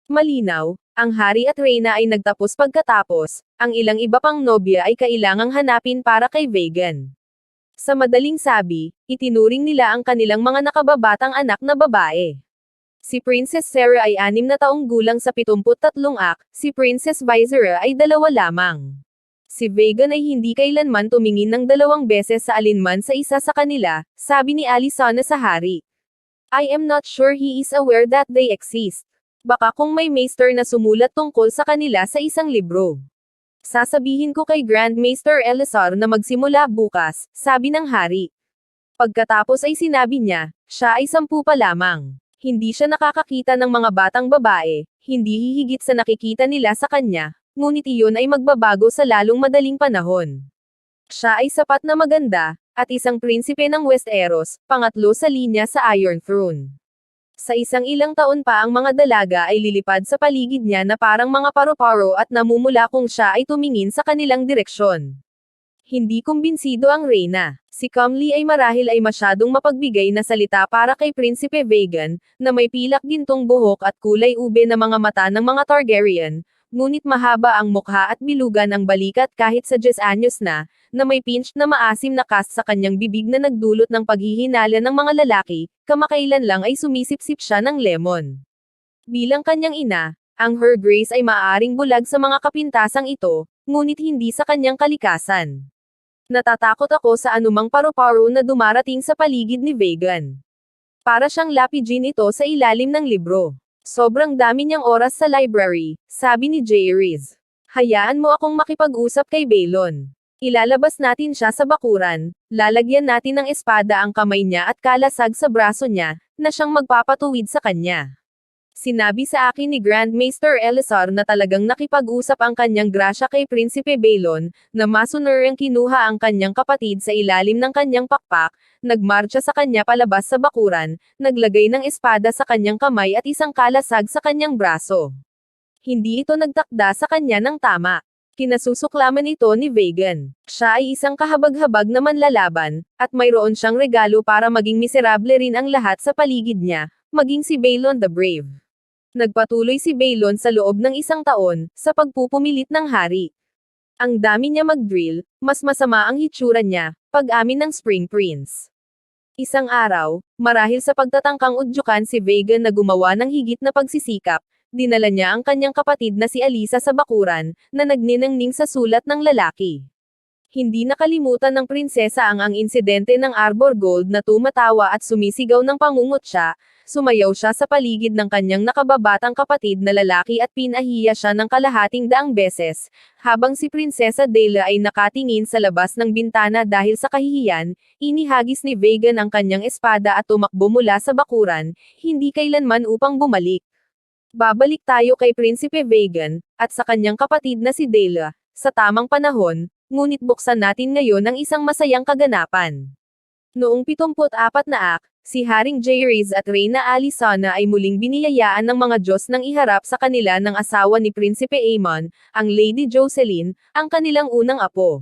Malinaw, ang hari at reyna ay nagtapos pagkatapos, ang ilang iba pang nobya ay kailangang hanapin para kay Vegan. Sa madaling sabi, itinuring nila ang kanilang mga nakababatang anak na babae. Si Princess Sarah ay 6 na taong gulang sa 73 si Princess Visera ay 2 lamang. Si Vegan ay hindi kailanman tumingin ng 2 beses sa alinman sa isa sa kanila, sabi ni Alysanna sa hari. I am not sure he is aware that they exist. Baka kung may maester na sumulat tungkol sa kanila sa isang libro. Sasabihin ko kay Grand Maester Elazar na magsimula bukas, sabi ng hari. Pagkatapos ay sinabi niya, siya ay 10 pa lamang. Hindi siya nakakakita ng mga batang babae, hindi hihigit sa nakikita nila sa kanya, ngunit iyon ay magbabago sa lalong madaling panahon. Siya ay sapat na maganda, at isang prinsipe ng Westeros, pangatlo sa linya sa Iron Throne. Sa ilang taon pa ang mga dalaga ay lilipad sa paligid niya na parang mga paru-paro at namumula kung siya ay tumingin sa kanilang direksyon. Hindi kumbinsido ang reyna. Si Comley ay marahil ay masyadong mapagbigay na salita para kay Prinsipe Vegan, na may pilak gintong buhok at kulay ube na mga mata ng mga Targaryen, ngunit mahaba ang mukha at bilugan ang balikat kahit sa 10 anyos na may pinch na maasim na cast sa kanyang bibig na nagdulot ng paghihinala ng mga lalaki, kamakailan lang ay sumisip-sip siya ng lemon. Bilang kanyang ina, ang Her Grace ay maaaring bulag sa mga kapintasang ito, ngunit hindi sa kanyang kalikasan. Natatakot ako sa anumang paru-paro na dumarating sa paligid ni Vegan. Para siyang lapidin ito sa ilalim ng libro. Sobrang dami niyang oras sa library, sabi ni Jaehaerys. Hayaan mo akong makipag-usap kay Balon. Ilalabas natin siya sa bakuran, lalagyan natin ng espada ang kamay niya at kalasag sa braso niya, na siyang magpapatuwid sa kanya. Sinabi sa akin ni Grand Maester Elazar na talagang nakipag-usap ang kanyang grasya kay Prinsipe Balon, na masunurang kinuha ang kanyang kapatid sa ilalim ng kanyang pakpak, nagmarcha sa kanya palabas sa bakuran, naglagay ng espada sa kanyang kamay at isang kalasag sa kanyang braso. Hindi ito nagtakda sa kanya ng tama. Kinasusuklaman ito ni Vegan. Siya ay isang kahabag-habag na manlalaban, at mayroon siyang regalo para maging miserable rin ang lahat sa paligid niya, maging si Balon the Brave. Nagpatuloy si Balon sa loob ng 1 taon, sa pagpupumilit ng hari. Ang dami niya mag-drill, mas masama ang hitsura niya, pag-amin ng Spring Prince. Isang araw, marahil sa pagtatangkang udyukan si Vegan na gumawa ng higit na pagsisikap, dinala niya ang kanyang kapatid na si Alyssa sa bakuran, na nagniningning sa sulat ng lalaki. Hindi nakalimutan ng prinsesa ang insidente ng Arbor Gold na tumatawa at sumisigaw ng pangungutya, sumayaw siya sa paligid ng kanyang nakababatang kapatid na lalaki at pinahiya siya ng kalahating daang beses, habang si Prinsesa Daela ay nakatingin sa labas ng bintana dahil sa kahihiyan, inihagis ni Vegan ang kanyang espada at tumakbo mula sa bakuran, hindi kailanman upang bumalik. Babalik tayo kay Prinsipe Vegan, at sa kanyang kapatid na si Daela, sa tamang panahon, ngunit buksan natin ngayon ang isang masayang kaganapan. Noong 74 na si Haring Jaehaerys at Reyna Alysanna ay muling biniyayaan ng mga Diyos nang iharap sa kanila ng asawa ni Prinsipe Aemon, ang Lady Jocelyn, ang kanilang unang apo.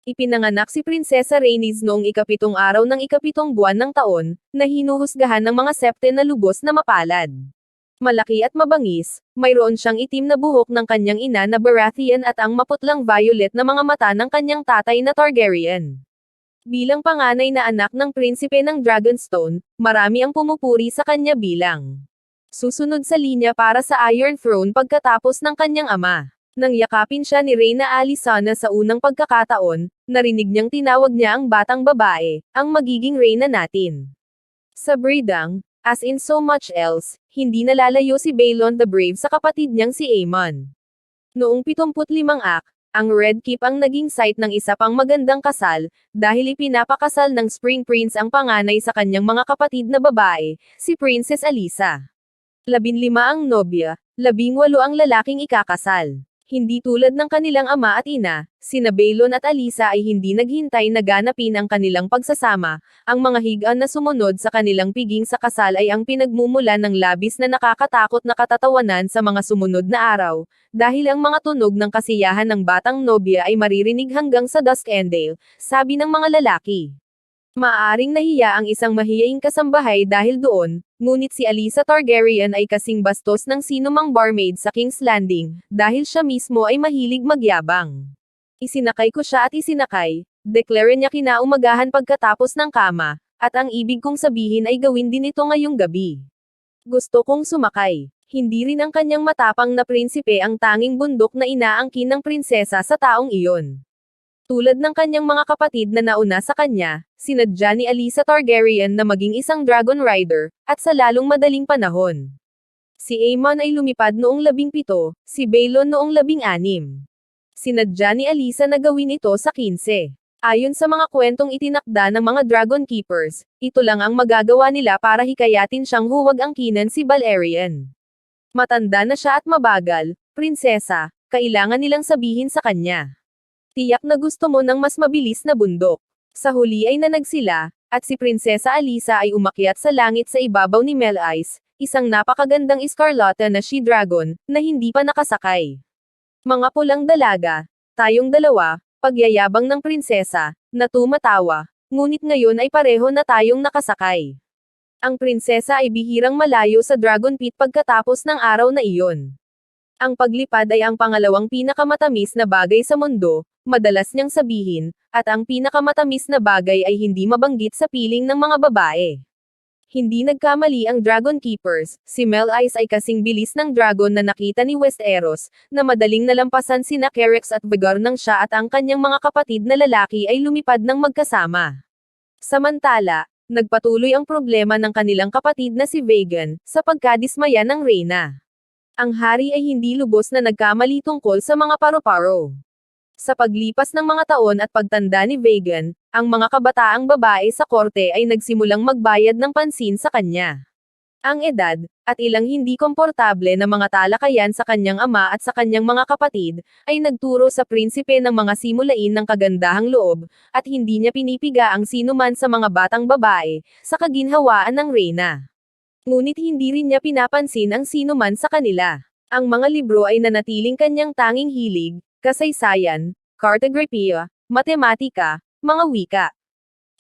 Ipinanganak si Prinsesa Rhaenys noong 7 araw ng 7 buwan ng taon, na hinuhusgahan ng mga septe na lubos na mapalad. Malaki at mabangis, mayroon siyang itim na buhok ng kanyang ina na Baratheon at ang maputlang violet na mga mata ng kanyang tatay na Targaryen. Bilang panganay na anak ng prinsipe ng Dragonstone, marami ang pumupuri sa kanya bilang susunod sa linya para sa Iron Throne pagkatapos ng kanyang ama. Nang yakapin siya ni Reyna Alysanna sa unang pagkakataon, narinig niyang tinawag niya ang batang babae, ang magiging reyna natin. Sa Bredang, as in so much else, hindi nalalayo si Balon the Brave sa kapatid niyang si Aemon. Noong 75 ang Red Keep ang naging site ng isa pang magandang kasal, dahil ipinapakasal ng Spring Prince ang panganay sa kanyang mga kapatid na babae, si Princess Alyssa. 15 ang nobya, 18 ang lalaking ikakasal. Hindi tulad ng kanilang ama at ina, sina Balon at Alyssa ay hindi naghintay na ganapin ang kanilang pagsasama, ang mga higaan na sumunod sa kanilang piging sa kasal ay ang pinagmumulan ng labis na nakakatakot na katatawanan sa mga sumunod na araw, dahil ang mga tunog ng kasiyahan ng batang nobya ay maririnig hanggang sa Dusk Endale, sabi ng mga lalaki. Maaring nahiya ang isang mahiyaing kasambahay dahil doon, ngunit si Alyssa Targaryen ay kasing bastos ng sinumang barmaid sa King's Landing, dahil siya mismo ay mahilig magyabang. Isinakay ko siya at isinakay, deklara niya kinaumagahan pagkatapos ng kama, at ang ibig kong sabihin ay gawin din ito ngayong gabi. Gusto kong sumakay. Hindi rin ang kanyang matapang na prinsipe ang tanging bundok na inaangkin ng prinsesa sa taong iyon. Tulad ng kanyang mga kapatid na nauna sa kanya, sinadya ni Alyssa Targaryen na maging isang dragon rider, at sa lalong madaling panahon. Si Aemon ay lumipad noong 17, si Baelon noong 16. Sinadya ni Alyssa na gawin ito sa 15. Ayon sa mga kwentong itinakda ng mga Dragon Keepers, ito lang ang magagawa nila para hikayatin siyang huwag angkinan si Balerion. Matanda na siya at mabagal, prinsesa, kailangan nilang sabihin sa kanya. Tiyak na gusto mo ng mas mabilis na bundok. Sa huli ay nanag sila, at si Prinsesa Alyssa ay umakyat sa langit sa ibabaw ni Melice, isang napakagandang Escarlata na she-dragon, na hindi pa nakasakay. Mga pulang dalaga, tayong dalawa, pagyayabang ng prinsesa, na tumatawa, ngunit ngayon ay pareho na tayong nakasakay. Ang prinsesa ay bihirang malayo sa Dragon Pit pagkatapos ng araw na iyon. Ang paglipad ay ang pangalawang pinakamatamis na bagay sa mundo, madalas niyang sabihin, at ang pinakamatamis na bagay ay hindi mabanggit sa piling ng mga babae. Hindi nagkamali ang Dragon Keepers, si Melice ay kasing bilis ng dragon na nakita ni Westeros, na madaling nalampasan sina Carex at Vhagar nang siya at ang kanyang mga kapatid na lalaki ay lumipad ng magkasama. Samantala, nagpatuloy ang problema ng kanilang kapatid na si Vaegon, sa pagkadismaya ng reyna. Ang hari ay hindi lubos na nagkamali tungkol sa mga paru-paro. Sa paglipas ng mga taon at pagtanda ni Vaegon, ang mga kabataang babae sa korte ay nagsimulang magbayad ng pansin sa kanya. Ang edad, at ilang hindi komportable na mga talakayan sa kanyang ama at sa kanyang mga kapatid, ay nagturo sa prinsipe ng mga simulain ng kagandahang loob, at hindi niya pinipiga ang sinuman sa mga batang babae, sa kaginhawaan ng reyna. Ngunit hindi rin niya pinapansin ang sinuman sa kanila. Ang mga libro ay nanatiling kanyang tanging hilig, kasaysayan, kartografiya, matematika, mga wika.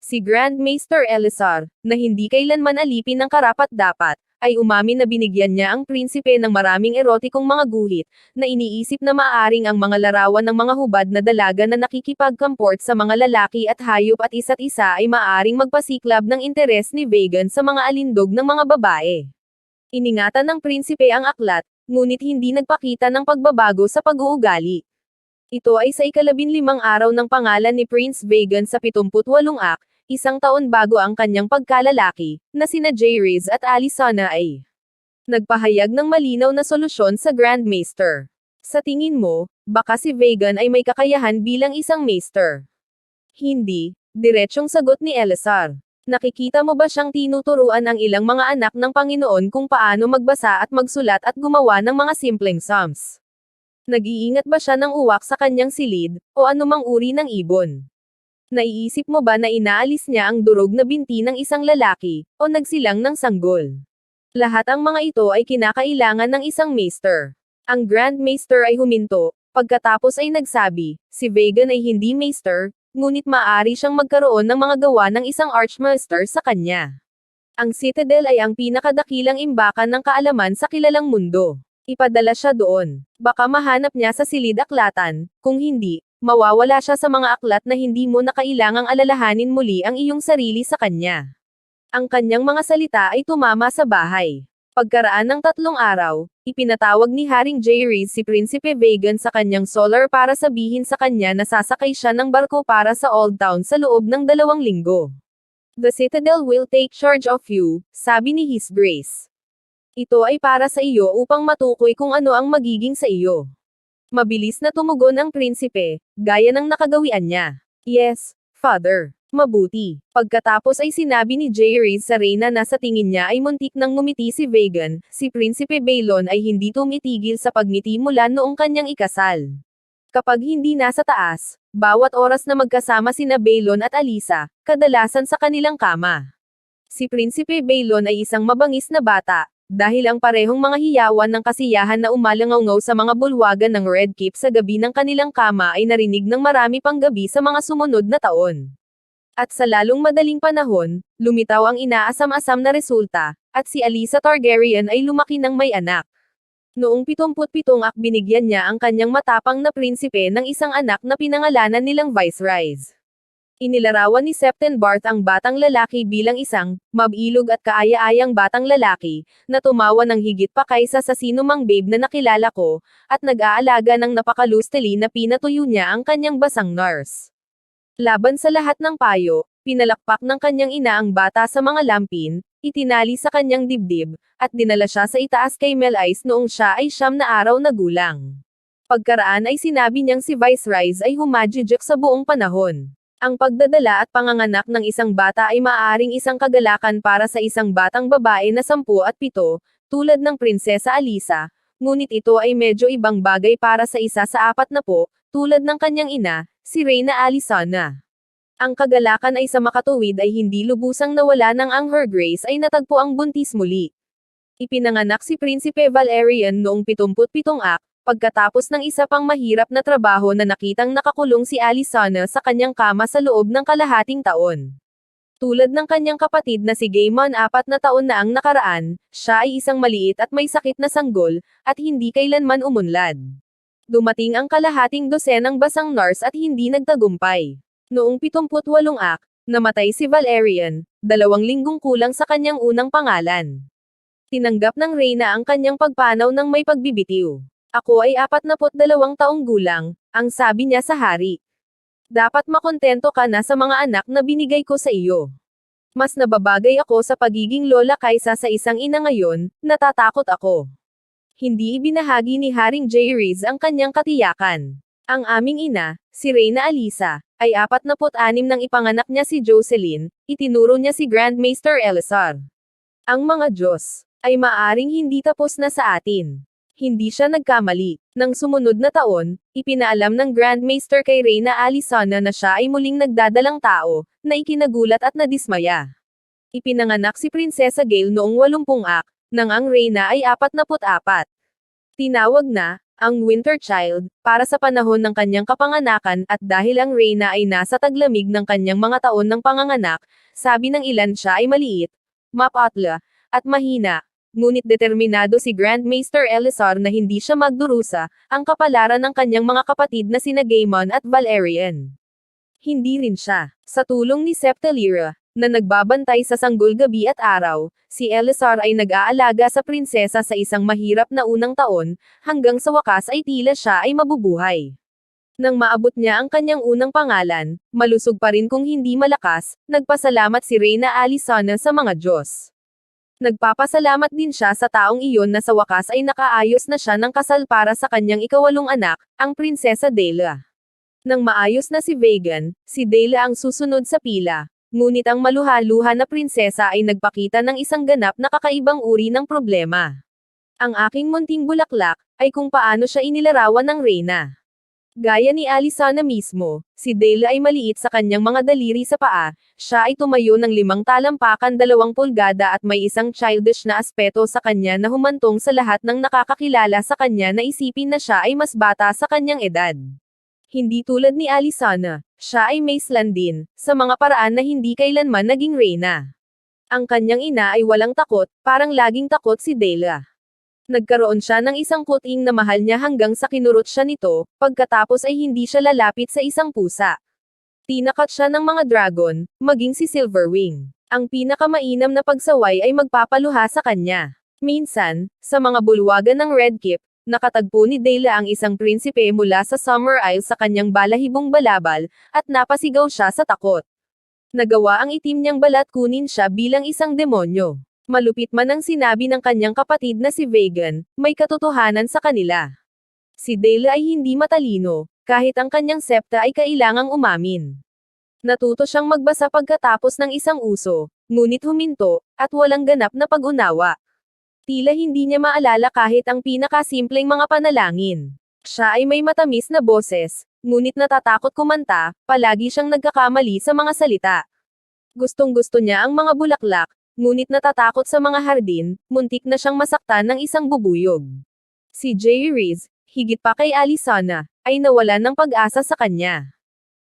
Si Grand Maester Elessar, na hindi kailanman alipin ng karapat-dapat, ay umamin na binigyan niya ang prinsipe ng maraming erotikong mga guhit, na iniisip na maaaring ang mga larawan ng mga hubad na dalaga na nakikipagkamport sa mga lalaki at hayop at isa't isa ay maaaring magpasiklab ng interes ni Vaegon sa mga alindog ng mga babae. Iningatan ng prinsipe ang aklat, ngunit hindi nagpakita ng pagbabago sa pag-uugali. Ito ay sa ika-15 araw ng pangalan ni Prince Vaegon sa 78 isang taon bago ang kanyang pagkalalaki, na sina Jaehaerys at Alysanne ay nagpahayag ng malinaw na solusyon sa Grand Maester. Sa tingin mo, baka si Vaegon ay may kakayahan bilang isang maester? Hindi, diretsyong sagot ni Elessar. Nakikita mo ba siyang tinuturuan ang ilang mga anak ng Panginoon kung paano magbasa at magsulat at gumawa ng mga simpleng sums? Nag-iingat ba siya ng uwak sa kanyang silid, o anumang uri ng ibon? Naiisip mo ba na inaalis niya ang durog na binti ng isang lalaki, o nagsilang ng sanggol? Lahat ang mga ito ay kinakailangan ng isang maester. Ang Grand Maester ay huminto, pagkatapos ay nagsabi, si Vaegon ay hindi maester, ngunit maaari siyang magkaroon ng mga gawa ng isang archmaester sa kanya. Ang Citadel ay ang pinakadakilang imbakan ng kaalaman sa kilalang mundo. Ipadala siya doon. Baka mahanap niya sa silid-aklatan, kung hindi, mawawala siya sa mga aklat na hindi mo na kailangang alalahanin muli ang iyong sarili sa kanya. Ang kanyang mga salita ay tumama sa bahay. Pagkaraan ng 3 araw, ipinatawag ni Haring Jaehaerys si Prinsipe Vaegon sa kanyang solar para sabihin sa kanya na sasakay siya ng barko para sa Old Town sa loob ng 2 linggo. The Citadel will take charge of you, sabi ni His Grace. Ito ay para sa iyo upang matukoy kung ano ang magiging sa iyo. Mabilis na tumugon ang prinsipe, gaya ng nakagawian niya. Yes, Father. Mabuti. Pagkatapos ay sinabi ni Jaehaerys sa reyna na sa tingin niya ay muntik nang ngumiti si Vaegon, si Prinsipe Baelon ay hindi tumitigil sa pagngiti mula noong kanyang ikasal. Kapag hindi nasa taas, bawat oras na magkasama sina Baelon at Alyssa, kadalasan sa kanilang kama. Si Prinsipe Baelon ay isang mabangis na bata, dahil ang parehong mga hiyawan ng kasiyahan na umalangaw sa mga bulwagan ng Red Keep sa gabi ng kanilang kama ay narinig ng marami pang gabi sa mga sumunod na taon. At sa lalong madaling panahon, lumitaw ang inaasam-asam na resulta, at si Alyssa Targaryen ay lumaki ng may anak. Noong 77 binigyan niya ang kanyang matapang na prinsipe ng isang anak na pinangalanan nilang Viserys. Inilarawan ni Septon Barth ang batang lalaki bilang isang mabilog at kaaya-ayang batang lalaki na tumawa ng higit pa kaysa sa sinumang babe na nakilala ko, at nag-aalaga ng napakalustili na pinatuyo niya ang kanyang basang nurse. Laban sa lahat ng payo, pinalakpak ng kanyang ina ang bata sa mga lampin, itinali sa kanyang dibdib, at dinala siya sa itaas kay Melais noong siya ay 9 na araw na gulang. Pagkaraan ay sinabi niyang si Viserys ay humajijek sa buong panahon. Ang pagdadala at panganganak ng isang bata ay maaaring isang kagalakan para sa isang batang babae na 10 at 7, tulad ng Prinsesa Alyssa, ngunit ito ay medyo ibang bagay para sa isa sa 40, tulad ng kanyang ina, si Reyna Alysanna. Ang kagalakan ay sa makatuwid ay hindi lubusang nawala nang ang Her Grace ay natagpo ang buntis muli. Ipinanganak si Prinsipe Valerian noong 77 pagkatapos ng isa pang mahirap na trabaho na nakitang nakakulong si Alysanna sa kanyang kama sa loob ng kalahating taon. Tulad ng kanyang kapatid na si Gaemon 4 na taon na ang nakaraan, siya ay isang maliit at may sakit na sanggol, at hindi kailanman umunlad. Dumating ang kalahating dosenang basang nurse at hindi nagtagumpay. Noong 78 namatay si Valerian, 2 linggong kulang sa kanyang unang pangalan. Tinanggap ng Reyna ang kanyang pagpanaw ng may pagbibitiw. Ako ay 42 taong gulang, ang sabi niya sa hari. Dapat makontento ka na sa mga anak na binigay ko sa iyo. Mas nababagay ako sa pagiging lola kaysa sa isang ina ngayon, natatakot ako. Hindi ibinahagi ni Haring Jaehaerys ang kanyang katiyakan. Ang aming ina, si Reyna Alyssa, ay 46 nang ipanganak niya si Jocelyn, itinuro niya si Grand Maester Elessar. Ang mga Diyos ay maaring hindi tapos na sa atin. Hindi siya nagkamali. Nang sumunod na taon, ipinaalam ng Grand Maester kay Reyna Alysanna na siya ay muling nagdadalang tao, na ikinagulat at nadismaya. Ipinanganak si Prinsesa Gale noong 80 nang ang Reyna ay 44. Tinawag na, ang Winter Child, para sa panahon ng kanyang kapanganakan, at dahil ang Reyna ay nasa taglamig ng kanyang mga taon ng panganganak, sabi ng ilan siya ay maliit, mapatla, at mahina. Ngunit determinado si Grand Maester Elessar na hindi siya magdurusa, ang kapalaran ng kanyang mga kapatid na sina Gaemon at Valerian. Hindi rin siya. Sa tulong ni Septa Lyra, na nagbabantay sa sanggol gabi at araw, si Elessar ay nag-aalaga sa prinsesa sa isang mahirap na unang taon, hanggang sa wakas ay tila siya ay mabubuhay. Nang maabot niya ang kanyang unang pangalan, malusog pa rin kung hindi malakas, nagpasalamat si Reyna Alysanna sa mga Diyos. Nagpapasalamat din siya sa taong iyon na sa wakas ay nakaayos na siya ng kasal para sa kanyang ikawalong anak, ang Prinsesa Daela. Nang maayos na si Vaegon, si Daela ang susunod sa pila. Ngunit ang maluha-luha na prinsesa ay nagpakita ng isang ganap na kakaibang uri ng problema. Ang aking munting bulaklak, ay kung paano siya inilarawan ng Reyna. Gaya ni Alysanna mismo, si Daela ay maliit sa kanyang mga daliri sa paa, siya ay tumayo ng 5 talampakan 2 pulgada at may isang childish na aspeto sa kanya na humantong sa lahat ng nakakakilala sa kanya na isipin na siya ay mas bata sa kanyang edad. Hindi tulad ni Alysanna, siya ay maeslan din, sa mga paraan na hindi kailanman naging Reyna. Ang kanyang ina ay walang takot, parang laging takot si Daela. Nagkaroon siya ng isang kuting na mahal niya hanggang sa kinurot siya nito, pagkatapos ay hindi siya lalapit sa isang pusa. Tinakat siya ng mga dragon, maging si Silverwing. Ang pinakamainam na pagsaway ay magpapaluha sa kanya. Minsan, sa mga bulwagan ng Redkeep, nakatagpo ni Daela ang isang prinsipe mula sa Summer Isle sa kanyang balahibong balabal, at napasigaw siya sa takot. Nagawa ang itim niyang balat kunin siya bilang isang demonyo. Malupit man ang sinabi ng kanyang kapatid na si Vaegon, may katotohanan sa kanila. Si Daela ay hindi matalino, kahit ang kanyang septa ay kailangang umamin. Natuto siyang magbasa pagkatapos ng isang uso, ngunit huminto, at walang ganap na pag-unawa. Tila hindi niya maalala kahit ang pinakasimpleng mga panalangin. Siya ay may matamis na boses, ngunit natatakot kumanta, palagi siyang nagkakamali sa mga salita. Gustong-gusto niya ang mga bulaklak, ngunit natatakot sa mga hardin, muntik na siyang masaktan ng isang bubuyog. Si Jaehaerys, higit pa kay Alysanna, ay nawalan ng pag-asa sa kanya.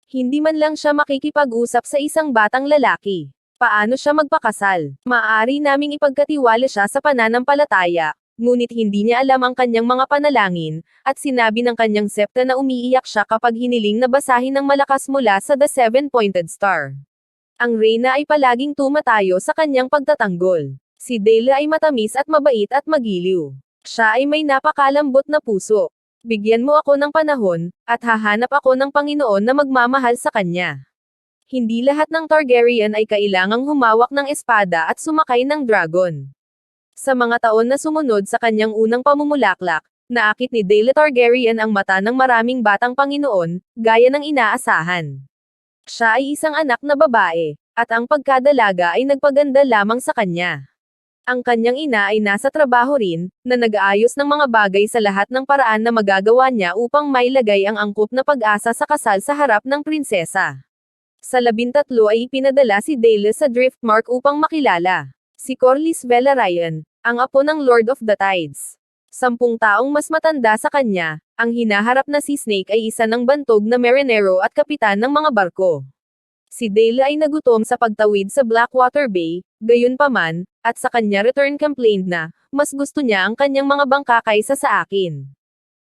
Hindi man lang siya makikipag-usap sa isang batang lalaki. Paano siya magpakasal? Maaari naming ipagkatiwala siya sa pananampalataya, ngunit hindi niya alam ang kanyang mga panalangin, at sinabi ng kanyang septa na umiiyak siya kapag hiniling na basahin ng malakas mula sa The Seven-Pointed Star. Ang reyna ay palaging tumatayo sa kanyang pagtatanggol. Si Dale ay matamis at mabait at magiliw. Siya ay may napakalambot na puso. Bigyan mo ako ng panahon, at hahanap ako ng Panginoon na magmamahal sa kanya. Hindi lahat ng Targaryen ay kailangang humawak ng espada at sumakay ng dragon. Sa mga taon na sumunod sa kanyang unang pamumulaklak, naakit ni Daela Targaryen ang mata ng maraming batang Panginoon, gaya ng inaasahan. Siya ay isang anak na babae, at ang pagkadalaga ay nagpaganda lamang sa kanya. Ang kanyang ina ay nasa trabaho rin, na nag-aayos ng mga bagay sa lahat ng paraan na magagawa niya upang mailagay ang angkop na pag-asa sa kasal sa harap ng prinsesa. Sa 13 ay ipinadala si Daela sa Driftmark upang makilala si Corlys Velaryon, ang apo ng Lord of the Tides. 10 taong mas matanda sa kanya, ang hinaharap na si Snake ay isa ng bantog na marinero at kapitan ng mga barko. Si Daela ay nagutom sa pagtawid sa Blackwater Bay, gayunpaman, at sa kanya return complained na, mas gusto niya ang kanyang mga bangka kaysa sa akin.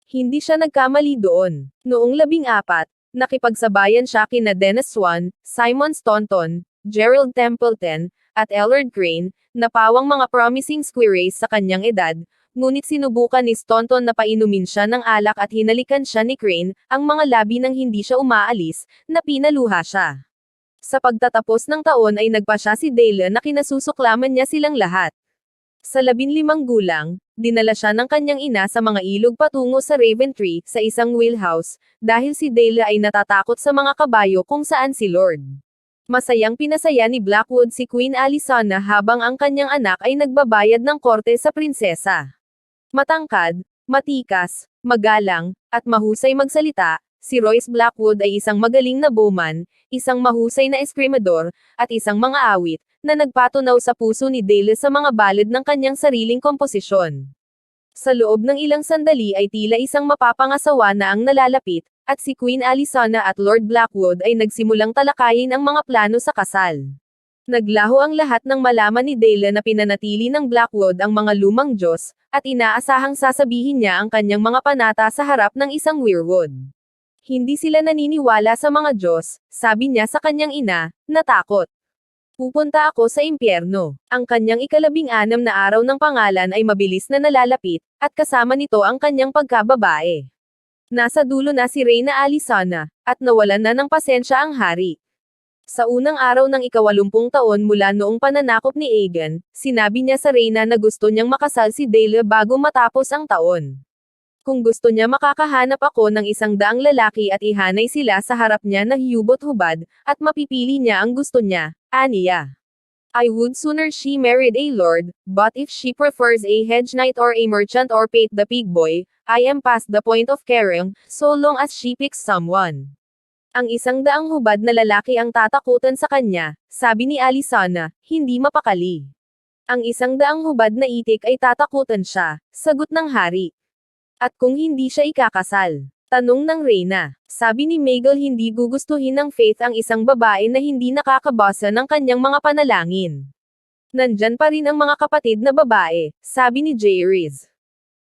Hindi siya nagkamali doon. Noong 14, nakipagsabayan siya kina Dennis Swan, Simon Staunton, Gerald Templeton, at Ellard Crane, na pawang mga promising squires sa kanyang edad, ngunit sinubukan ni Staunton na painumin siya ng alak at hinalikan siya ni Crane, ang mga labi nang hindi siya umaalis, na pinaluha siya. Sa pagtatapos ng taon ay nagpa siya si Daela na kinasusuklaman niya silang lahat. Sa 15 gulang, dinala siya ng kanyang ina sa mga ilog patungo sa Raventree, sa isang wheelhouse, dahil si Daela ay natatakot sa mga kabayo kung saan si Lord. Masayang pinasaya ni Blackwood si Queen Alysanna habang ang kanyang anak ay nagbabayad ng korte sa prinsesa. Matangkad, matikas, magalang, at mahusay magsalita, si Royce Blackwood ay isang magaling na bowman, isang mahusay na eskrimador, at isang mga awit, na nagpatunaw sa puso ni Daela sa mga balad ng kanyang sariling komposisyon. Sa loob ng ilang sandali ay tila isang mapapangasawa na ang nalalapit, at si Queen Alysanna at Lord Blackwood ay nagsimulang talakayin ang mga plano sa kasal. Naglaho ang lahat nang malaman ni Daela na pinanatili ng Blackwood ang mga lumang Diyos, at inaasahang sasabihin niya ang kanyang mga panata sa harap ng isang weirwood. Hindi sila naniniwala sa mga Diyos, sabi niya sa kanyang ina, natakot. Pupunta ako sa impyerno. Ang kanyang 16 na araw ng pangalan ay mabilis na nalalapit, at kasama nito ang kanyang pagkababae. Nasa dulo na si Reyna Alysanna, at nawalan na ng pasensya ang hari. Sa unang araw ng 80 taon mula noong pananakop ni Aegon, sinabi niya sa Reyna na gusto niyang makasal si Daela bago matapos ang taon. Kung gusto niya makakahanap ako ng 100 lalaki at ihanay sila sa harap niya na hiyubot-hubad, at mapipili niya ang gusto niya, aniya. I would sooner she married a lord, but if she prefers a hedge knight or a merchant or Pate the Pig Boy, I am past the point of caring, so long as she picks someone. Ang 100 hubad na lalaki ang tatakutan sa kanya, sabi ni Alysanna, hindi mapakali. Ang 100 hubad na itik ay tatakutan siya, sagot ng hari. At kung hindi siya ikakasal? Tanong ng Reyna. Sabi ni Maegol hindi gugustuhin ng Faith ang isang babae na hindi nakakabasa ng kanyang mga panalangin. Nandyan pa rin ang mga kapatid na babae, sabi ni Jaehaerys.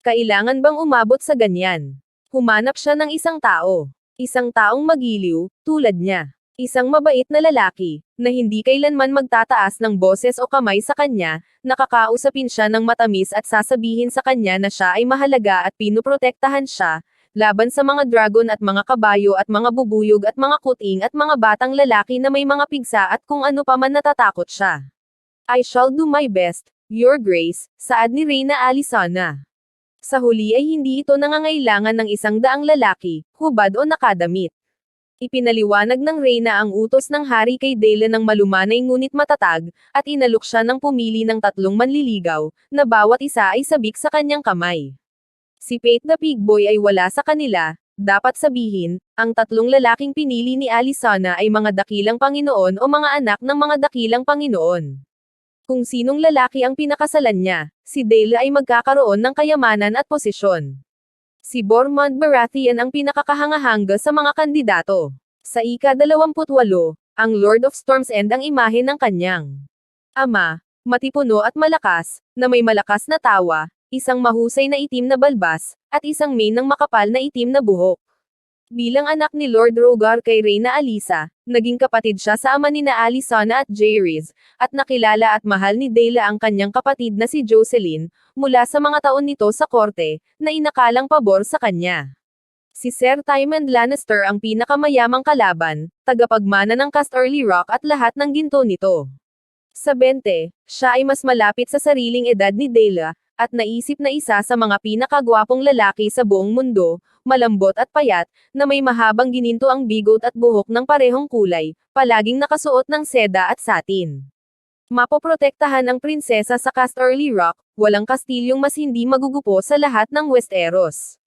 Kailangan bang umabot sa ganyan? Humanap siya ng isang tao. Isang taong magiliw, tulad niya. Isang mabait na lalaki, na hindi kailanman magtataas ng boses o kamay sa kanya, nakakausapin siya ng matamis at sasabihin sa kanya na siya ay mahalaga at pinuprotektahan siya, laban sa mga dragon at mga kabayo at mga bubuyog at mga kuting at mga batang lalaki na may mga pigsa at kung ano pa man natatakot siya. I shall do my best, Your Grace, saad ni Reyna Alysanna. Sa huli ay hindi ito nangangailangan ng 100 lalaki, hubad o nakadamit. Ipinaliwanag ng Reyna ang utos ng hari kay Daela ng malumanay ngunit matatag, at inalok siya ng pumili ng 3 manliligaw, na bawat isa ay sabik sa kanyang kamay. Si Pate the Pig Boy ay wala sa kanila, dapat sabihin, ang 3 lalaking pinili ni Alysanna ay mga dakilang Panginoon o mga anak ng mga dakilang Panginoon. Kung sinong lalaki ang pinakasalan niya, si Daela ay magkakaroon ng kayamanan at posisyon. Si Mormont Baratheon ang pinakakahanga-hanga sa mga kandidato. Sa ika-28, ang Lord of Storms End ang imahe ng kanyang ama, matipuno at malakas, na may malakas na tawa, isang mahusay na itim na balbas, at isang mane ng makapal na itim na buhok. Bilang anak ni Lord Rogar kay Reyna Alisa, naging kapatid siya sa ama nina Alicona at Jaehaerys, at nakilala at mahal ni Daela ang kanyang kapatid na si Jocelyn, mula sa mga taon nito sa korte, na inakalang pabor sa kanya. Si Ser Tywin Lannister ang pinakamayamang kalaban, tagapagmana ng Casterly Rock at lahat ng ginto nito. Sa 20, siya ay mas malapit sa sariling edad ni Daela, at naisip na isa sa mga pinakagwapong lalaki sa buong mundo, malambot at payat, na may mahabang gininto ang bigot at buhok ng parehong kulay, palaging nakasuot ng seda at satin. Mapoprotektahan ang prinsesa sa Casterly Rock, walang kastilyong mas hindi magugupo sa lahat ng Westeros.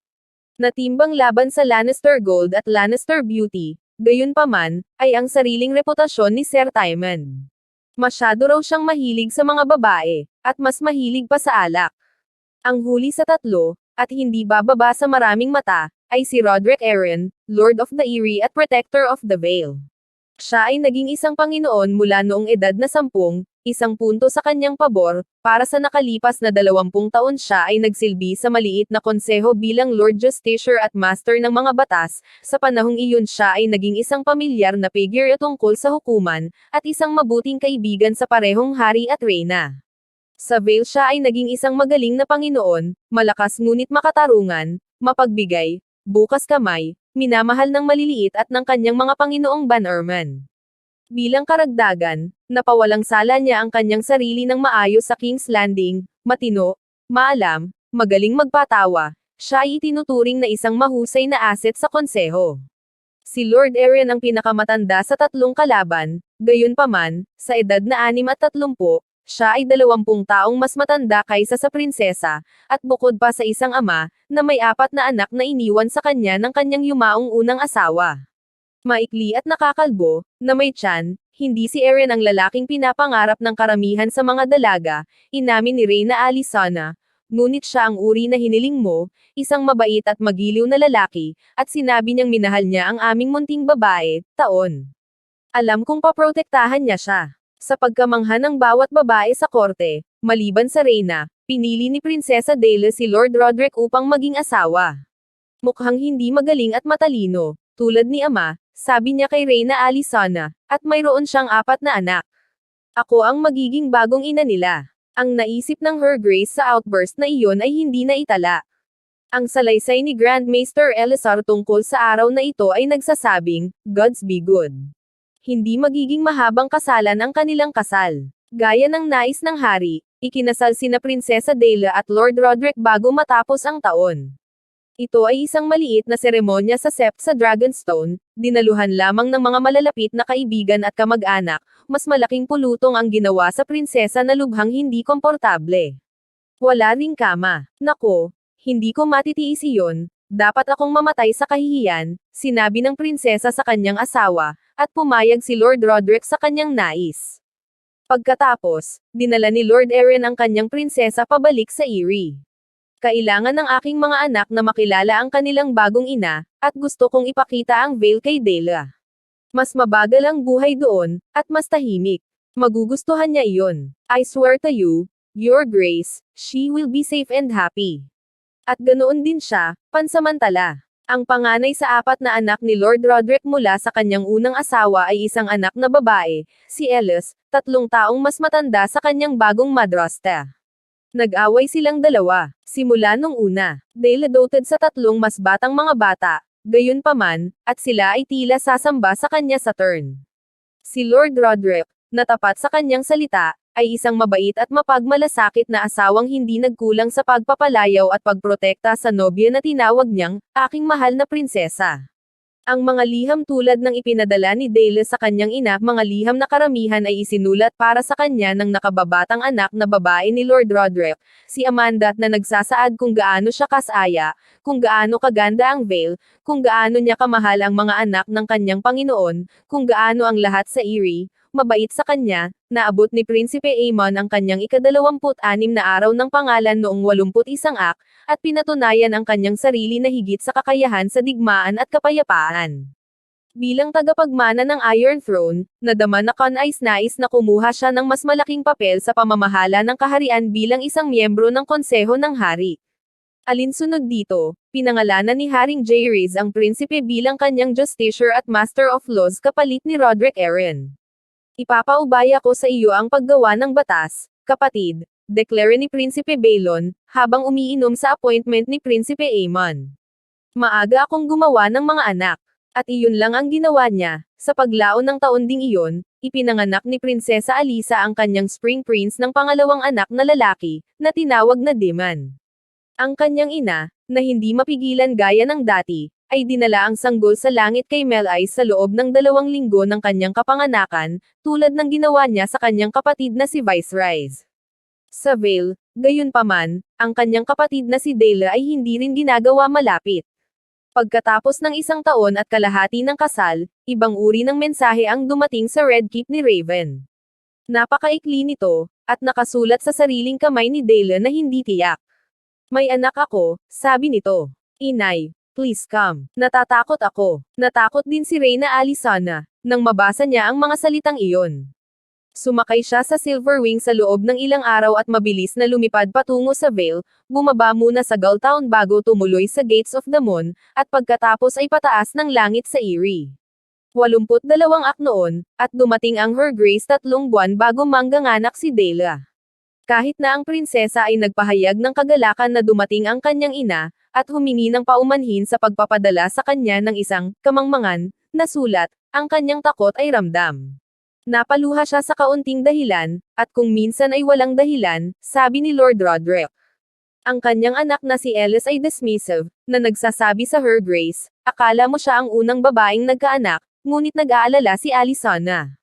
Natimbang laban sa Lannister Gold at Lannister Beauty, gayunpaman, ay ang sariling reputasyon ni Ser Tywin. Masyado raw siyang mahilig sa mga babae, at mas mahilig pa sa alak. Ang huli sa tatlo, at hindi bababa sa maraming mata, ay si Roderick Arryn, Lord of the Eyrie at Protector of the Vale. Siya ay naging isang Panginoon mula noong edad na 10, isang punto sa kanyang pabor, para sa nakalipas na 20 taon siya ay nagsilbi sa maliit na konseho bilang Lord Justiciar at Master ng mga batas, sa panahong iyon siya ay naging isang pamilyar na figure tungkol sa hukuman, at isang mabuting kaibigan sa parehong hari at reyna. Sa Vale siya ay naging isang magaling na Panginoon, malakas ngunit makatarungan, mapagbigay, bukas kamay, minamahal ng maliliit at ng kanyang mga Panginoong Bannerman. Bilang karagdagan, napawalang sala niya ang kanyang sarili ng maayos sa King's Landing, matino, maalam, magaling magpatawa, siya ay itinuturing na isang mahusay na asset sa konseho. Si Lord Arryn ang pinakamatanda sa tatlong kalaban, gayunpaman, sa edad na 36, siya ay 20 taong mas matanda kaysa sa prinsesa, at bukod pa sa isang ama, na may 4 na anak na iniwan sa kanya ng kanyang yumaong unang asawa. Maikli at nakakalbo, na may tiyan, hindi si Arryn ang lalaking pinapangarap ng karamihan sa mga dalaga, inamin ni Reyna Alicona, ngunit siya ang uri na hiniling mo, isang mabait at magiliw na lalaki, at sinabi niyang minahal niya ang aming munting babae, taon. Alam kong paprotektahan niya siya. Sa pagkamangha ng bawat babae sa korte, maliban sa Reyna, pinili ni Prinsesa Daela si Lord Roderick upang maging asawa. Mukhang hindi magaling at matalino, tulad ni ama, sabi niya kay Reyna Alicona, at mayroon siyang 4 na anak. Ako ang magiging bagong ina nila. Ang naisip ng Her Grace sa outburst na iyon ay hindi na itala. Ang salaysay ni Grand Maester Elessar tungkol sa araw na ito ay nagsasabing, Gods be good. Hindi magiging mahabang kasalan ang kanilang kasal. Gaya ng nais ng hari, ikinasal sina Prinsesa Daela at Lord Roderick bago matapos ang taon. Ito ay isang maliit na seremonya sa sept sa Dragonstone, dinaluhan lamang ng mga malalapit na kaibigan at kamag-anak, mas malaking pulutong ang ginawa sa prinsesa na lubhang hindi komportable. Wala ring kama. Nako, hindi ko matitiis iyon, dapat akong mamatay sa kahihiyan, sinabi ng prinsesa sa kanyang asawa, at pumayag si Lord Roderick sa kanyang nais. Pagkatapos, dinala ni Lord Arryn ang kanyang prinsesa pabalik sa Eyrie. Kailangan ng aking mga anak na makilala ang kanilang bagong ina, at gusto kong ipakita ang Vale kay Daela. Mas mabagal ang buhay doon, at mas tahimik. Magugustuhan niya iyon. I swear to you, Your Grace, she will be safe and happy. At ganoon din siya, pansamantala. Ang panganay sa 4 na anak ni Lord Roderick mula sa kanyang unang asawa ay isang anak na babae, si Ellis, 3 taong mas matanda sa kanyang bagong madrasta. Nag-away silang dalawa, simula nung una. Daela doted sa 3 mas batang mga bata, gayunpaman, at sila ay tila sasamba sa kanya sa turn. Si Lord Roderick, na tapat sa kanyang salita, ay isang mabait at mapagmalasakit na asawang hindi nagkulang sa pagpapalayaw at pagprotekta sa nobya na tinawag niyang, aking mahal na prinsesa. Ang mga liham tulad ng ipinadala ni Daela sa kanyang ina, mga liham na karamihan ay isinulat para sa kanya ng nakababatang anak na babae ni Lord Roderick, si Amanda, na nagsasaad kung gaano siya kasaya, kung gaano kaganda ang Vale, kung gaano niya kamahal ang mga anak ng kanyang Panginoon, kung gaano ang lahat sa Eyrie, mabait sa kanya, naabot ni Prinsipe Aemon ang kanyang ika-26 na araw ng pangalan noong 81 at pinatunayan ang kanyang sarili na higit sa kakayahan sa digmaan at kapayapaan. Bilang tagapagmana ng Iron Throne, nadama na Conais nais na kumuha siya ng mas malaking papel sa pamamahala ng kaharian bilang isang miyembro ng Konseho ng Hari. Alinsunod dito, pinangalanan ni Haring Jaehaerys ang prinsipe bilang kanyang Justiciar at Master of Laws kapalit ni Roderick Arryn. Ipapaubaya ko sa iyo ang paggawa ng batas, kapatid, deklara ni Prinsipe Balon, habang umiinom sa appointment ni Prinsipe Aemon. Maaga akong gumawa ng mga anak. At iyon lang ang ginawa niya. Sa paglaon ng taon ding iyon, ipinanganak ni Prinsesa Alyssa ang kanyang Spring Prince ng pangalawang anak na lalaki, na tinawag na Daemon. Ang kanyang ina, na hindi mapigilan gaya ng dati, ay dinala ang sanggol sa langit kay Mel-Ais sa loob ng 2 linggo ng kanyang kapanganakan, tulad ng ginawa niya sa kanyang kapatid na si Viserys. Sa Vale, gayunpaman, ang kanyang kapatid na si Daela ay hindi rin ginagawa malapit. Pagkatapos ng 1 taon at kalahati ng kasal, ibang uri ng mensahe ang dumating sa Red Keep ni Raven. Napakaikli nito, at nakasulat sa sariling kamay ni Daela na hindi tiyak. May anak ako, sabi nito. Inay, please come. Natatakot ako. Natakot din si Reyna Alysanna, nang mabasa niya ang mga salitang iyon. Sumakay siya sa Silverwing sa loob ng ilang araw at mabilis na lumipad patungo sa Vale, bumaba muna sa Gulltown bago tumuloy sa Gates of the Moon, at pagkatapos ay pataas ng langit sa Eyrie. 82 ak noon, at dumating ang Her Grace 3 buwan bago mangganganak si Daela. Kahit na ang prinsesa ay nagpahayag ng kagalakan na dumating ang kanyang ina, at humingi ng paumanhin sa pagpapadala sa kanya ng isang kamangmangan na sulat, ang kanyang takot ay ramdam. Napaluha siya sa kaunting dahilan, at kung minsan ay walang dahilan, sabi ni Lord Roderick. Ang kanyang anak na si Ellis ay dismissive, na nagsasabi sa Her Grace, akala mo siya ang unang babaeng nagkaanak, ngunit nag-aalala si Alysanna.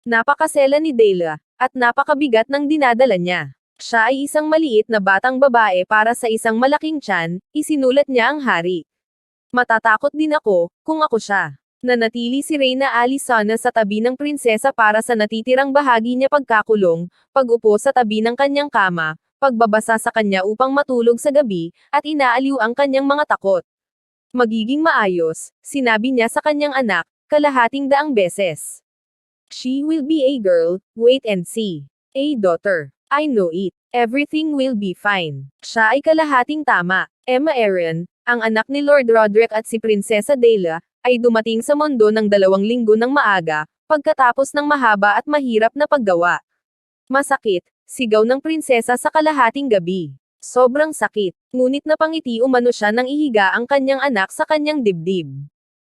Napakasela ni Daela, at napakabigat ng dinadala niya. Siya ay isang maliit na batang babae para sa isang malaking tiyan, isinulat niya ang hari. Matatakot din ako, kung ako siya. Nanatili si Reyna Alysanna sa tabi ng prinsesa para sa natitirang bahagi niya pagkakulong, pag-upo sa tabi ng kanyang kama, pagbabasa sa kanya upang matulog sa gabi, at inaaliw ang kanyang mga takot. Magiging maayos, sinabi niya sa kanyang anak, kalahating daang beses. She will be a girl, wait and see. A daughter. I know it. Everything will be fine. Siya ay kalahating tama. Emma Arryn, ang anak ni Lord Roderick at si Prinsesa Daela, ay dumating sa mundo ng 2 linggo ng maaga, pagkatapos ng mahaba at mahirap na paggawa. Masakit, sigaw ng prinsesa sa kalahating gabi. Sobrang sakit, ngunit napangiti umano siya nang ihiga ang kanyang anak sa kanyang dibdib.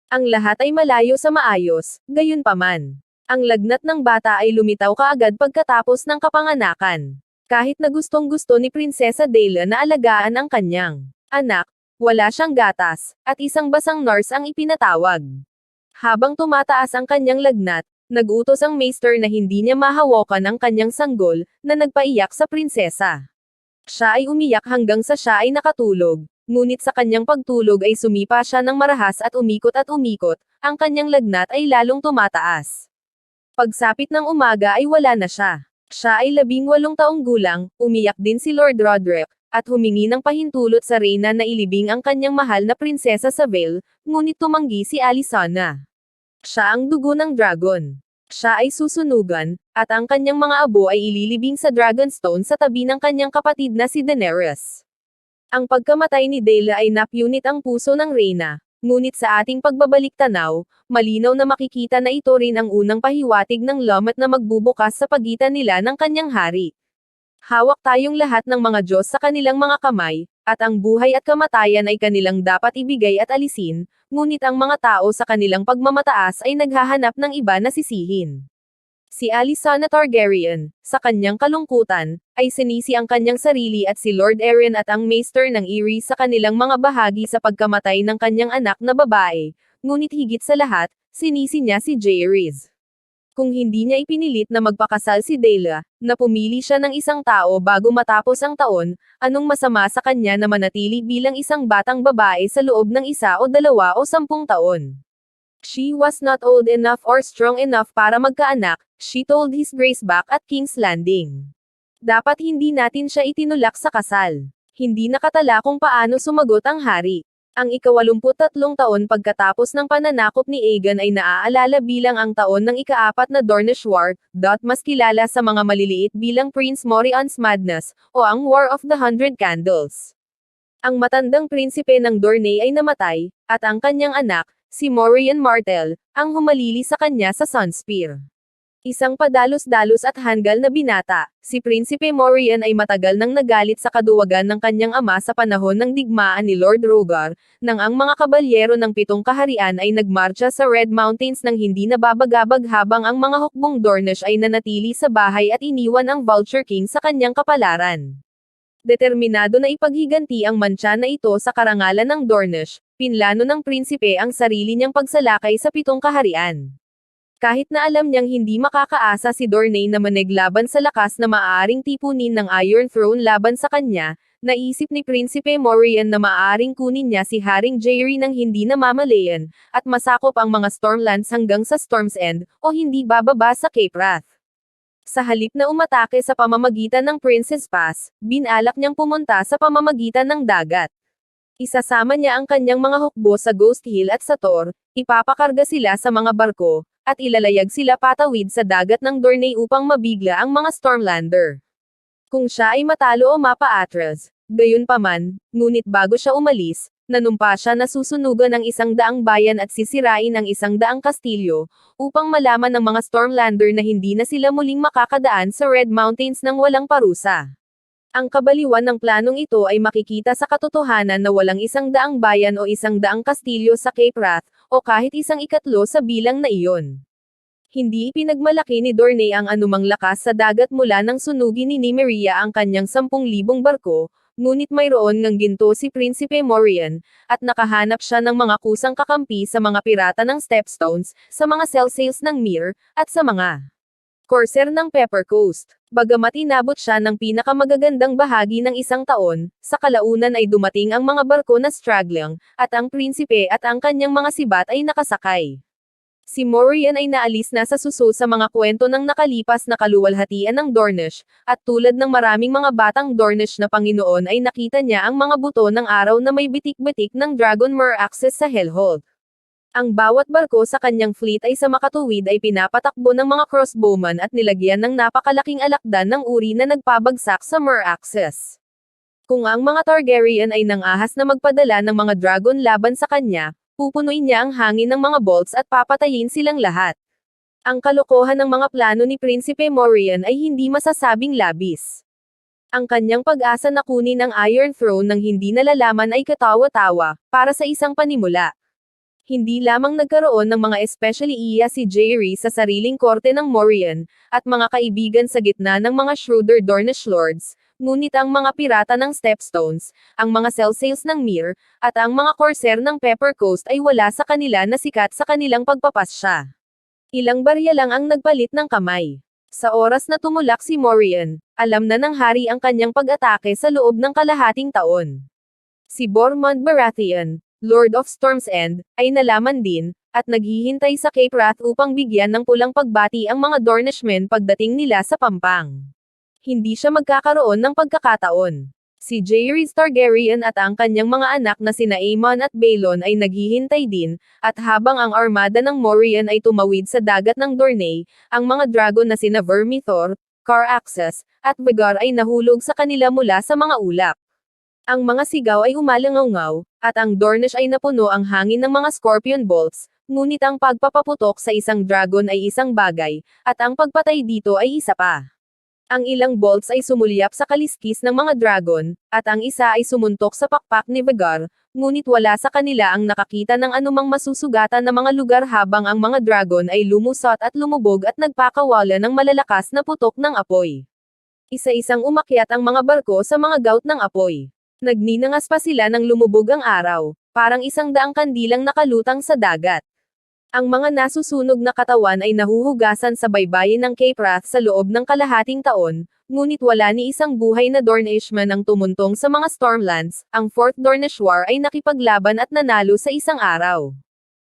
Ang lahat ay malayo sa maayos, gayunpaman. Ang lagnat ng bata ay lumitaw kaagad pagkatapos ng kapanganakan. Kahit na gustong-gusto ni Prinsesa Daela na alagaan ang kanyang anak, wala siyang gatas, at isang basang nurse ang ipinatawag. Habang tumataas ang kanyang lagnat, nag-utos ang maester na hindi niya mahawakan ang kanyang sanggol, na nagpaiyak sa prinsesa. Siya ay umiyak hanggang sa siya ay nakatulog, ngunit sa kanyang pagtulog ay sumipa siya ng marahas at umikot, ang kanyang lagnat ay lalong tumataas. Pagsapit ng umaga ay wala na siya. Siya ay 18 taong gulang, umiyak din si Lord Roderick, at humingi ng pahintulot sa reyna na ilibing ang kanyang mahal na prinsesa sa Vale, ngunit tumanggi si Alysanna. Siya ang dugo ng dragon. Siya ay susunugan, at ang kanyang mga abo ay ililibing sa Dragonstone sa tabi ng kanyang kapatid na si Daenerys. Ang pagkamatay ni Daela ay napunit ang puso ng reyna, ngunit sa ating pagbabalik tanaw, malinaw na makikita na ito rin ang unang pahiwatig ng lamat na magbubukas sa pagitan nila ng kanyang hari. Hawak tayong lahat ng mga Diyos sa kanilang mga kamay, at ang buhay at kamatayan ay kanilang dapat ibigay at alisin, ngunit ang mga tao sa kanilang pagmamataas ay naghahanap ng iba na sisihin. Si Alysanna Targaryen, sa kanyang kalungkutan, ay sinisi ang kanyang sarili at si Lord Arryn at ang maester ng Eyrie sa kanilang mga bahagi sa pagkamatay ng kanyang anak na babae, ngunit higit sa lahat, sinisi niya si Jaehaerys. Kung hindi niya ipinilit na magpakasal si Daela, na pumili siya ng isang tao bago matapos ang taon, anong masama sa kanya na manatili bilang isang batang babae sa loob ng 1 o 2 o 10 taon? She was not old enough or strong enough para magkaanak, she told His Grace back at King's Landing. Dapat hindi natin siya itinulak sa kasal. Hindi nakatala kung paano sumagot ang hari. Ang ika-83 taon pagkatapos ng pananakop ni Aegon ay naaalala bilang ang taon ng ika-4 na Dornish War, mas kilala sa mga maliliit bilang Prince Morion's Madness, o ang War of the Hundred Candles. Ang matandang prinsipe ng Dorne ay namatay, at ang kanyang anak, si Morion Martell, ang humalili sa kanya sa Sunspear. Isang padalos-dalos at hanggal na binata, si Prinsipe Morion ay matagal nang nagalit sa kaduwagan ng kanyang ama sa panahon ng digmaan ni Lord Rogar, nang ang mga kabalyero ng 7 kaharian ay nagmarcha sa Red Mountains nang hindi nababagabag habang ang mga hukbong Dornish ay nanatili sa bahay at iniwan ang Vulture King sa kanyang kapalaran. Determinado na ipaghiganti ang mantsa na ito sa karangalan ng Dornish, pinlano ng prinsipe ang sarili niyang pagsalakay sa 7 kaharian. Kahit na alam niyang hindi makakaasa si Dorne na maneglaban sa lakas na maaaring tipunin ng Iron Throne laban sa kanya, naisip ni Prinsipe Morion na maaaring kunin niya si Haring Jaehaerys nang hindi namamalayan, at masakop ang mga Stormlands hanggang sa Storm's End, o hindi bababa sa Cape Wrath. Sa halip na umatake sa pamamagitan ng Princess Pass, binalak niyang pumunta sa pamamagitan ng dagat. Isasama niya ang kanyang mga hukbo sa Ghost Hill at sa Tor, ipapakarga sila sa mga barko, at ilalayag sila patawid sa dagat ng Dorne upang mabigla ang mga Stormlander. Kung siya ay matalo o mapaatras, gayunpaman, ngunit bago siya umalis, nanumpa siya na susunugan ang 100 bayan at sisirain ang 100 kastilyo, upang malaman ng mga Stormlander na hindi na sila muling makakadaan sa Red Mountains ng walang parusa. Ang kabaliwan ng planong ito ay makikita sa katotohanan na walang 100 bayan o 100 kastilyo sa Cape Wrath, o kahit 1/4 sa bilang na iyon. Hindi ipinagmalaki ni Dorne ang anumang lakas sa dagat mula nang sunugin ni Nymeria ang kanyang 10,000 barko, ngunit mayroon ngang ginto si Prinsipe Morion, at nakahanap siya ng mga kusang kakampi sa mga pirata ng Stepstones, sa mga Sails ng Myr, at sa mga Corsair ng Pepper Coast. Bagamat inabot siya ng pinakamagagandang bahagi ng 1 taon, sa kalaunan ay dumating ang mga barko na Straggling, at ang prinsipe at ang kanyang mga sibat ay nakasakay. Si Morion ay naalis na sa suso sa mga kwento ng nakalipas na kaluwalhatian ng Dornish, at tulad ng maraming mga batang Dornish na Panginoon ay nakita niya ang mga buto ng araw na may bitik-bitik ng Dragonmeer Axis sa Hellhold. Ang bawat barko sa kanyang fleet ay sa makatuwid ay pinapatakbo ng mga crossbowman at nilagyan ng napakalaking alakdan ng uri na nagpabagsak sa Mer Axis. Kung ang mga Targaryen ay nangahas na magpadala ng mga dragon laban sa kanya, pupunuin niya ang hangin ng mga bolts at papatayin silang lahat. Ang kalokohan ng mga plano ni Prinsipe Morion ay hindi masasabing labis. Ang kanyang pag-asa na kunin ang Iron Throne nang hindi nalalaman ay katawa-tawa, para sa isang panimula. Hindi lamang nagkaroon ng mga especially iya si Jaehaerys sa sariling korte ng Morion, at mga kaibigan sa gitna ng mga shrewder Dornish lords, ngunit ang mga pirata ng Stepstones, ang mga Sails ng Myr, at ang mga Corsair ng Pepper Coast ay wala sa kanila na sikat sa kanilang pagpapasya. Ilang barya lang ang nagpalit ng kamay. Sa oras na tumulak si Morion, alam na ng hari ang kanyang pag-atake sa loob ng kalahating taon. Si Bormund Baratheon, Lord of Storm's End, ay nalaman din, at naghihintay sa Cape Wrath upang bigyan ng pulang pagbati ang mga Dornishmen pagdating nila sa Pampang. Hindi siya magkakaroon ng pagkakataon. Si Jaehaerys Targaryen at ang kanyang mga anak na sina Aemon at Baelon ay naghihintay din, at habang ang armada ng Morion ay tumawid sa dagat ng Dorne, ang mga dragon na sina Vermithor, Caraxes, at Vhagar ay nahulog sa kanila mula sa mga ulap. Ang mga sigaw ay umalangaw, at ang Dornish ay napuno ang hangin ng mga scorpion bolts, ngunit ang pagpapaputok sa isang dragon ay isang bagay, at ang pagpatay dito ay isa pa. Ang ilang bolts ay sumulyap sa kaliskis ng mga dragon, at ang isa ay sumuntok sa pakpak ni Vhagar, ngunit wala sa kanila ang nakakita ng anumang masusugatan na mga lugar habang ang mga dragon ay lumusot at lumubog at nagpakawala ng malalakas na putok ng apoy. Isa-isang umakyat ang mga barko sa mga gout ng apoy. Nagninangas pa sila nang lumubog ang araw, parang 100 kandilang nakalutang sa dagat. Ang mga nasusunog na katawan ay nahuhugasan sa baybayin ng Cape Wrath sa loob ng kalahating taon, ngunit wala ni isang buhay na Dornishman ang tumuntong sa mga Stormlands. Ang Fourth Dornish War ay nakipaglaban at nanalo sa isang araw.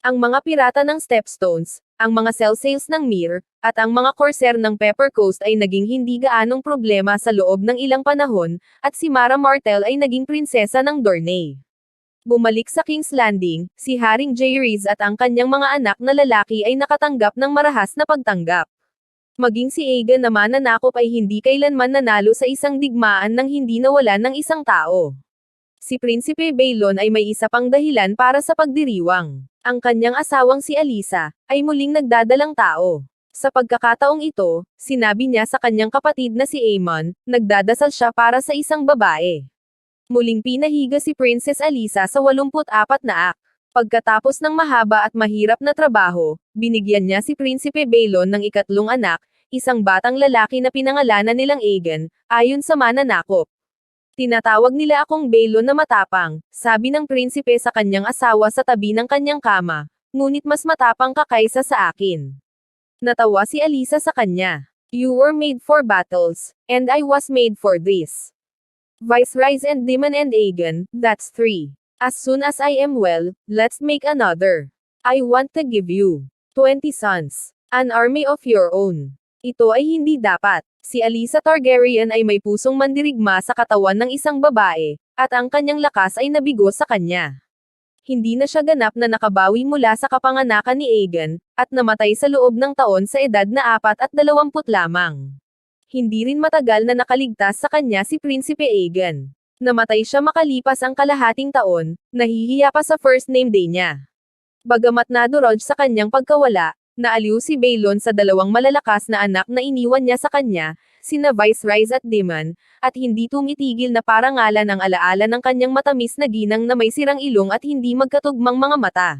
Ang mga pirata ng Stepstones, ang mga Sails ng Myr, at ang mga Corsair ng Pepper Coast ay naging hindi gaanong problema sa loob ng ilang panahon, at si Mara Martell ay naging prinsesa ng Dorne. Bumalik sa King's Landing, si Haring Jaehaerys at ang kanyang mga anak na lalaki ay nakatanggap ng marahas na pagtanggap. Maging si Aegon na mananakop ay hindi kailanman nanalo sa isang digmaan nang hindi nawalan ng isang tao. Si Prinsipe Balon ay may isa pang dahilan para sa pagdiriwang. Ang kanyang asawang si Alyssa, ay muling nagdadalang tao. Sa pagkakataong ito, sinabi niya sa kanyang kapatid na si Aemon, nagdadasal siya para sa isang babae. Muling pinahiga si Princess Alyssa sa 84 na act. Pagkatapos ng mahaba at mahirap na trabaho, binigyan niya si Prinsipe Balon ng ikatlong anak, isang batang lalaki na pinangalanan nilang Aegon, ayon sa mananakop. Tinatawag nila akong Balon na matapang, sabi ng prinsipe sa kanyang asawa sa tabi ng kanyang kama, ngunit mas matapang ka kaysa sa akin. Natawa si Alyssa sa kanya. You were made for battles, and I was made for this. Viserys and Daemon and Aegon, that's 3. As soon as I am well, let's make another. I want to give you 20 sons, an army of your own. Ito ay hindi dapat. Si Alyssa Targaryen ay may pusong mandirigma sa katawan ng isang babae, at ang kanyang lakas ay nabigo sa kanya. Hindi na siya ganap na nakabawi mula sa kapanganakan ni Aegon, at namatay sa loob ng taon sa edad na 24 lamang. Hindi rin matagal na nakaligtas sa kanya si Prinsipe Aegon. Namatay siya makalipas ang kalahating taon, nahihiya pa sa first name day niya. Bagamat nadurog sa kanyang pagkawala, naaliw si Balon sa dalawang malalakas na anak na iniwan niya sa kanya, sina Viserys at Daemon, at hindi tumitigil na parangalan ang alaala ng kanyang matamis na ginang na may sirang ilong at hindi magkatugmang mga mata.